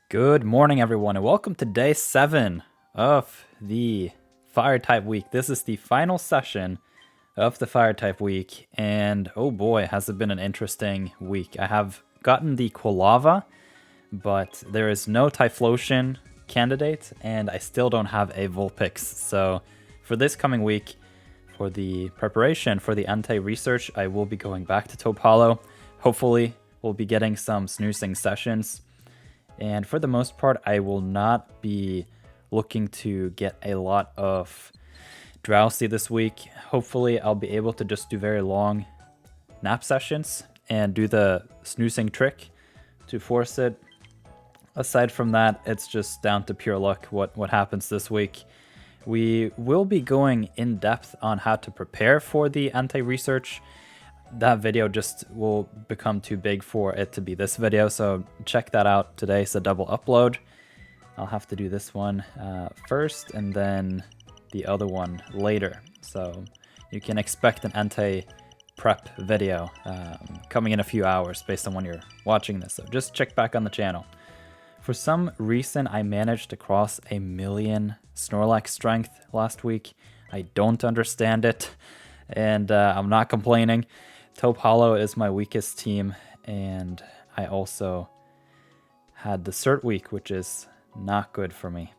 Good morning, everyone, and welcome to day 7 of the Fire type week. This is the final session of the Fire type week, and oh boy, has it been an interesting week. I have gotten the Quilava, but there is no Typhlosion candidate, and I still don't have a Vulpix. So for this coming week, for the preparation for the anti-research, I will be going back to Taupe Hollow. Hopefully, we'll be getting some snoozing sessions. And for the most part, I will not be looking to get a lot of drowsy this week. Hopefully, I'll be able to just do very long nap sessions and do the snoozing trick to force it. Aside from that, it's just down to pure luck what happens this week. We will be going in depth on how to prepare for the anti-research. That video just will become too big for it to be this video, so check that out today. It's a double upload. I'll have to do this one first and then the other one later. So you can expect an anti-prep video coming in a few hours based on when you're watching this. So just check back on the channel. For some reason, I managed to cross 1,000,000 Snorlax strength last week. I don't understand it, and I'm not complaining. Taupe Hollow is my weakest team, and I also had the cert week, which is not good for me.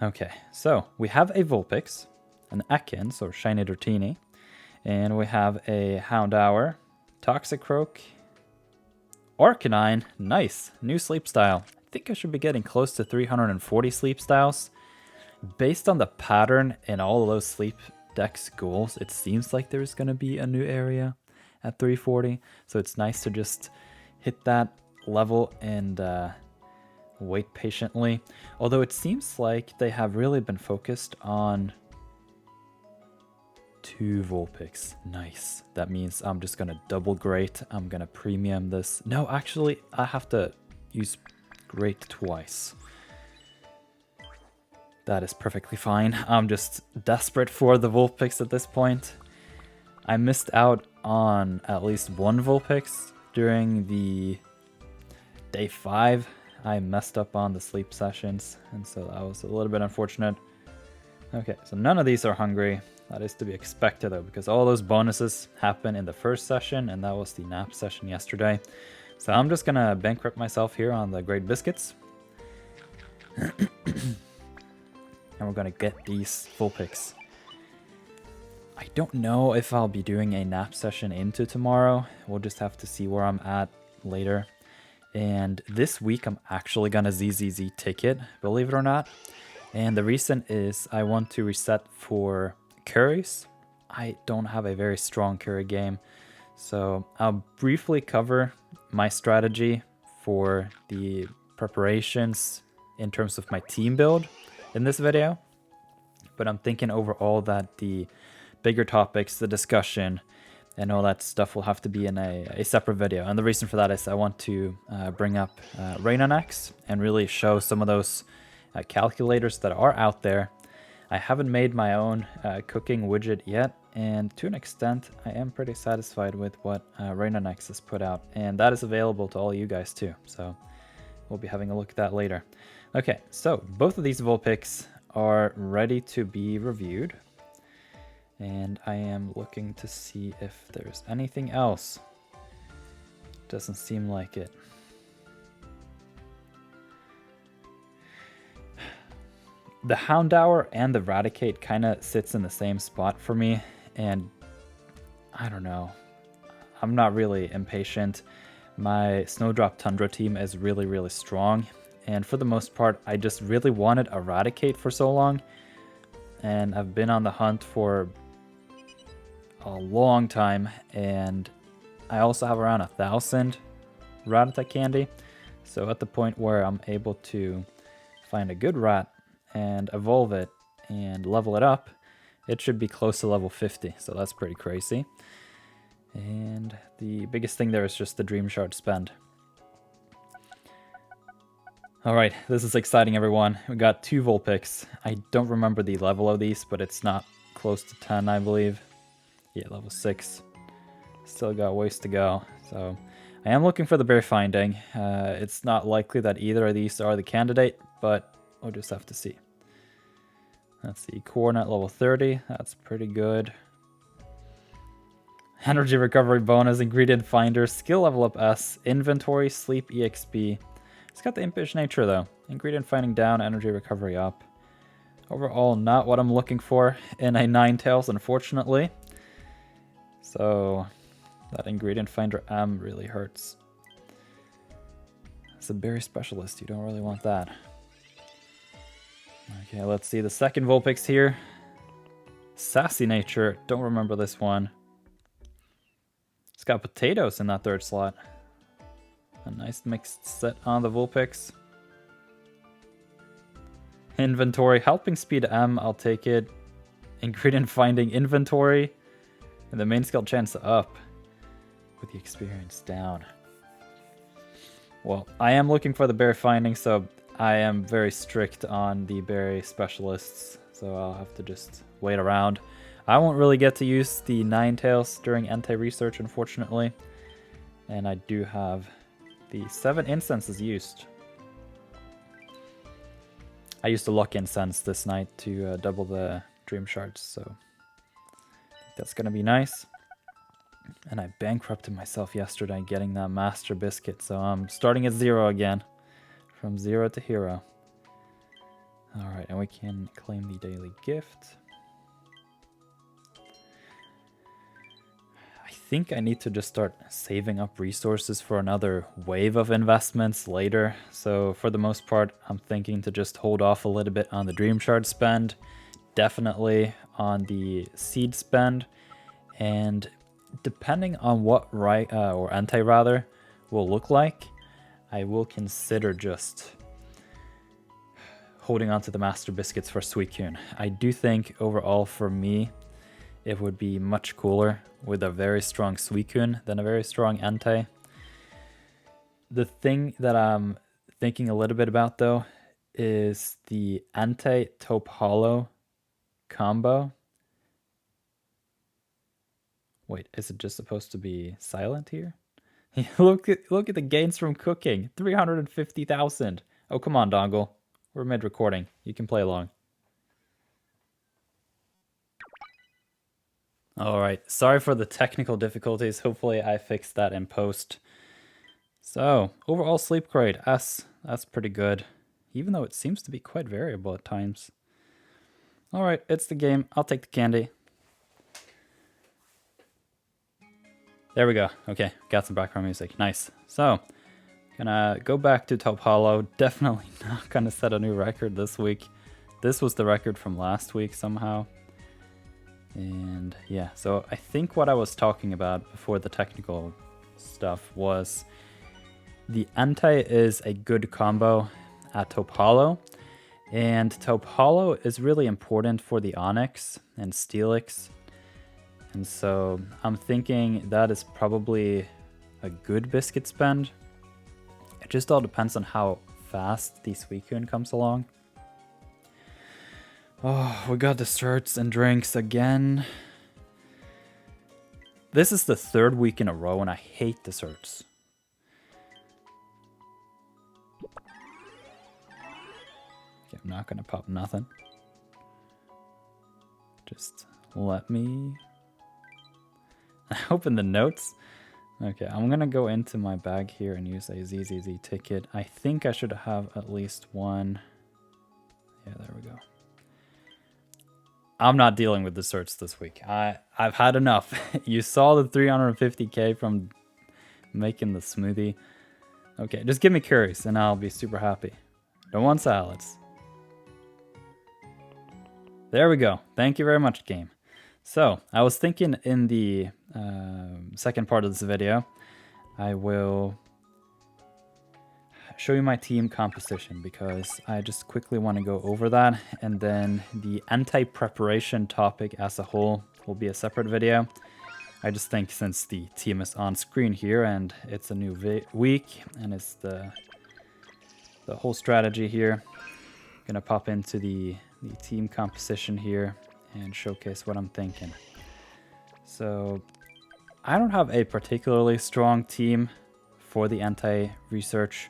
Okay, so we have a Vulpix, an Ekans, or Shiny Dratini, and we have a Houndour, Toxicroak, Arcanine, nice, new sleep style. I think I should be getting close to 340 sleep styles. Based on the pattern in all of those sleep dex goals, it seems like there's going to be a new area at 340, so it's nice to just hit that level and wait patiently. Although it seems like they have really been focused on 2 Vulpix. Nice. That means I'm just going to double great. I'm going to premium this. No, actually, I have to use great twice. That is perfectly fine. I'm just desperate for the Vulpix at this point. I missed out on at least one Vulpix during the day 5. I messed up on the sleep sessions, and so that was a little bit unfortunate. Okay, so none of these are hungry. That is to be expected though, because all those bonuses happen in the first session, and that was the nap session yesterday. So I'm just gonna bankrupt myself here on the Great Biscuits. And we're gonna get these Vulpix. I don't know if I'll be doing a nap session into tomorrow. We'll just have to see where I'm at later. And this week I'm actually gonna ZZZ ticket, believe it or not. And the reason is I want to reset for curries. I don't have a very strong curry game. So I'll briefly cover my strategy for the preparations in terms of my team build in this video, but I'm thinking overall that the bigger topics, the discussion, and all that stuff will have to be in a separate video. And the reason for that is I want to bring up RaenonX and really show some of those calculators that are out there. I haven't made my own cooking widget yet, and to an extent, I am pretty satisfied with what RaenonX has put out, and that is available to all you guys too. So we'll be having a look at that later. Okay, so both of these Vulpix are ready to be reviewed, and I am looking to see if there's anything else. Doesn't seem like it. The Houndour and the Raticate kind of sits in the same spot for me, and I don't know. I'm not really impatient. My Snowdrop Tundra team is really strong. And for the most part, I just really wanted a Raticate for so long. And I've been on the hunt for a long time. And I also have around 1,000 Rattata candy. So at the point where I'm able to find a good rat and evolve it and level it up, it should be close to level 50. So that's pretty crazy. And the biggest thing there is just the Dream Shard spend. Alright, this is exciting, everyone. We got 2 Vulpix. I don't remember the level of these, but it's not close to 10, I believe. Yeah, level 6. Still got ways to go. So I am looking for the berry finding. It's not likely that either of these are the candidate, but we'll just have to see. Let's see, coordinate level 30, that's pretty good. Energy recovery bonus, ingredient finder, skill level up S, inventory, sleep EXP. It's got the impish nature though. Ingredient finding down, energy recovery up. Overall, not what I'm looking for in a Ninetales, unfortunately. So, that ingredient finder M really hurts. As a berry specialist, you don't really want that. Okay, let's see the second Vulpix here. Sassy nature, don't remember this one. It's got potatoes in that third slot. A nice mixed set on the Vulpix. Inventory, helping speed M, I'll take it. Ingredient finding, inventory. And the main skill chance up. With the experience down. Well, I am looking for the berry finding, so I am very strict on the berry specialists. So I'll have to just wait around. I won't really get to use the Ninetales during Entei research, unfortunately. And I do have the 7 incenses used. I used the luck incense this night to double the dream shards, so I think that's gonna be nice. And I bankrupted myself yesterday getting that master biscuit, so I'm starting at 0 again. From 0 to hero. Alright, and we can claim the daily gift. I think I need to just start saving up resources for another wave of investments later. So for the most part, I'm thinking to just hold off a little bit on the Dream Shard spend. Definitely on the seed spend. And depending on what or Entei rather will look like, I will consider just holding on to the Master Biscuits for Suicune. I do think overall for me, it would be much cooler with a very strong Suicune than a very strong Entei. The thing that I'm thinking a little bit about though is the Entei Taupe Hollow combo. Wait, is it just supposed to be silent here? look at the gains from cooking. 350,000. Oh, come on, Dongle. We're mid-recording. You can play along. Alright, sorry for the technical difficulties. Hopefully I fixed that in post. So, overall sleep grade, S. That's pretty good. Even though it seems to be quite variable at times. Alright, it's the game. I'll take the candy. There we go. Okay, got some background music. Nice. So, gonna go back to Taupe Hollow. Definitely not gonna set a new record this week. This was the record from last week somehow. And yeah, so I think what I was talking about before the technical stuff was the Entei is a good combo at Taupe Hollow. And Taupe Hollow is really important for the Onyx and Steelix. And so I'm thinking that is probably a good biscuit spend. It just all depends on how fast the Suicune comes along. Oh, we got desserts and drinks again. This is the 3rd week in a row and I hate desserts. Okay, I'm not gonna pop nothing. Just let me open the notes. Okay, I'm gonna go into my bag here and use a ZZZ ticket. I think I should have at least one. Yeah, there we go. I'm not dealing with desserts this week. I've had enough. You saw the 350k from making the smoothie. Okay, just give me curries and I'll be super happy. Don't want salads. There we go. Thank you very much, game. So, I was thinking in the second part of this video, I will show you my team composition because I just quickly want to go over that, and then the Entei preparation topic as a whole will be a separate video. I just think since the team is on screen here and it's a new week and it's the whole strategy here, I'm gonna pop into the team composition here and showcase what I'm thinking. So I don't have a particularly strong team for the anti-research.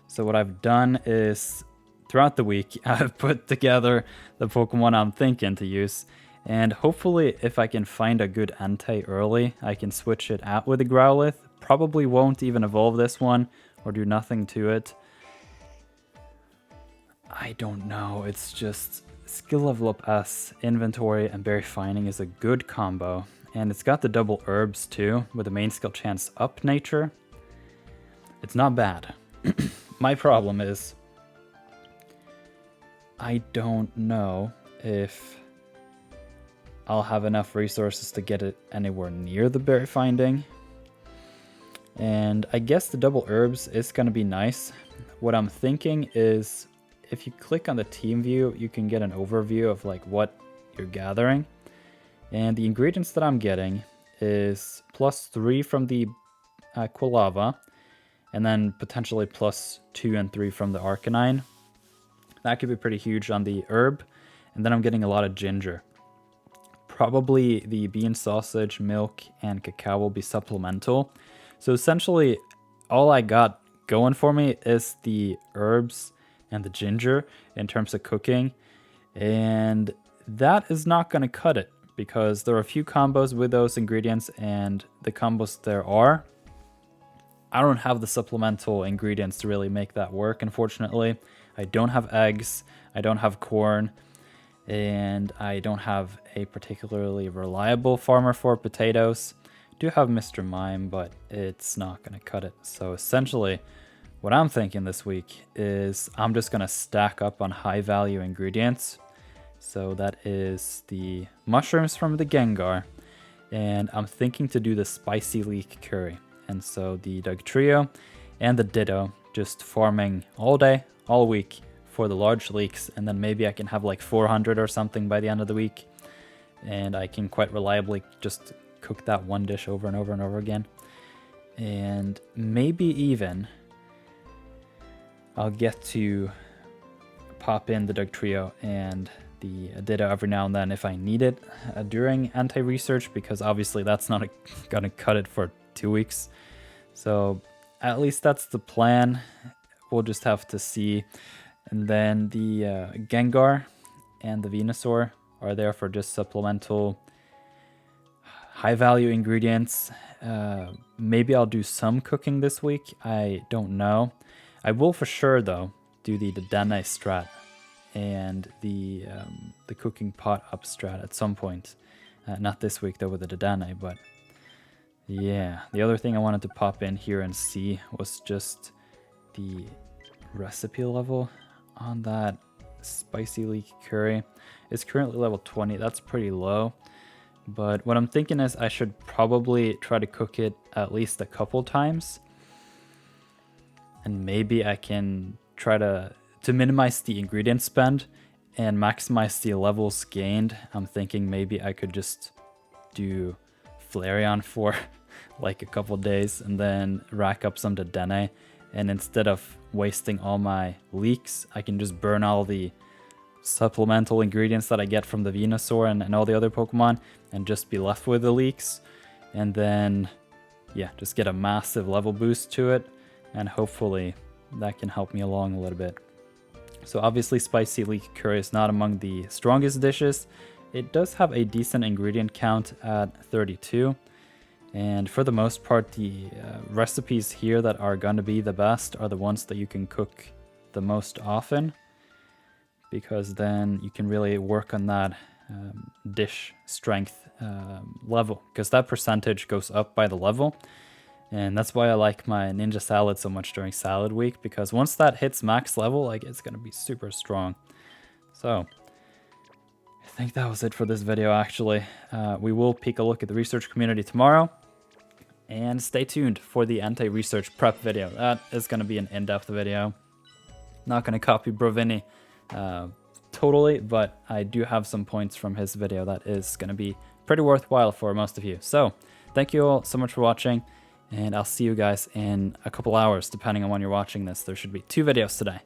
So what I've done is, throughout the week, I've put together the Pokemon I'm thinking to use. And hopefully, if I can find a good anti early, I can switch it out with a Growlithe. Probably won't even evolve this one or do nothing to it. I don't know. It's just skill level up S, inventory, and berry finding is a good combo. And it's got the double herbs too, with the main skill chance up nature. It's not bad. My problem is, I don't know if I'll have enough resources to get it anywhere near the berry finding. And I guess the double herbs is going to be nice. What I'm thinking is, if you click on the team view, you can get an overview of like what you're gathering. And the ingredients that I'm getting is +3 from the Quilava, and then potentially +2 and 3 from the Arcanine. That could be pretty huge on the herb. And then I'm getting a lot of ginger. Probably the bean sausage, milk, and cacao will be supplemental. So essentially, all I got going for me is the herbs and the ginger in terms of cooking. And that is not going to cut it, because there are a few combos with those ingredients, and the combos there are, I don't have the supplemental ingredients to really make that work, unfortunately. I don't have eggs, I don't have corn, and I don't have a particularly reliable farmer for potatoes. I do have Mr. Mime, but it's not going to cut it. So essentially, what I'm thinking this week is I'm just going to stack up on high value ingredients. So that is the mushrooms from the Gengar, and I'm thinking to do the spicy leek curry. And so the Dugtrio and the Ditto, just farming all day, all week for the large leeks, and then maybe I can have like 400 or something by the end of the week, and I can quite reliably just cook that one dish over and over and over again. And maybe even I'll get to pop in the Dugtrio and the Ditto every now and then if I need it during anti-research, because obviously that's not gonna cut it for 2 weeks. So at least that's the plan. We'll just have to see. And then the Gengar and the Venusaur are there for just supplemental high value ingredients. Maybe I'll do some cooking this week. I don't know. I will for sure though do the Dedenne strat and the cooking pot up strat at some point. Not this week though with the Dedenne, but yeah. The other thing I wanted to pop in here and see was just the recipe level on that spicy leek curry. It's currently level 20. That's pretty low. But what I'm thinking is I should probably try to cook it at least a couple times. And maybe I can try to minimize the ingredient spend and maximize the levels gained. I'm thinking maybe I could just do Flareon for like a couple days and then rack up some Dedenne. And instead of wasting all my leeks, I can just burn all the supplemental ingredients that I get from the Venusaur and all the other Pokemon and just be left with the leeks. And then, yeah, just get a massive level boost to it. And hopefully that can help me along a little bit. So obviously spicy leek curry is not among the strongest dishes. It does have a decent ingredient count at 32. And for the most part, the recipes here that are going to be the best are the ones that you can cook the most often, because then you can really work on that dish strength level, because that percentage goes up by the level. And that's why I like my Ninja Salad so much during Salad Week, because once that hits max level, like, it's going to be super strong. So I think that was it for this video, actually. We will take a look at the research community tomorrow. And stay tuned for the anti-research prep video. That is going to be an in-depth video. Not going to copy Brovinnie totally, but I do have some points from his video that is going to be pretty worthwhile for most of you. So thank you all so much for watching, and I'll see you guys in a couple hours, depending on when you're watching this. There should be 2 videos today.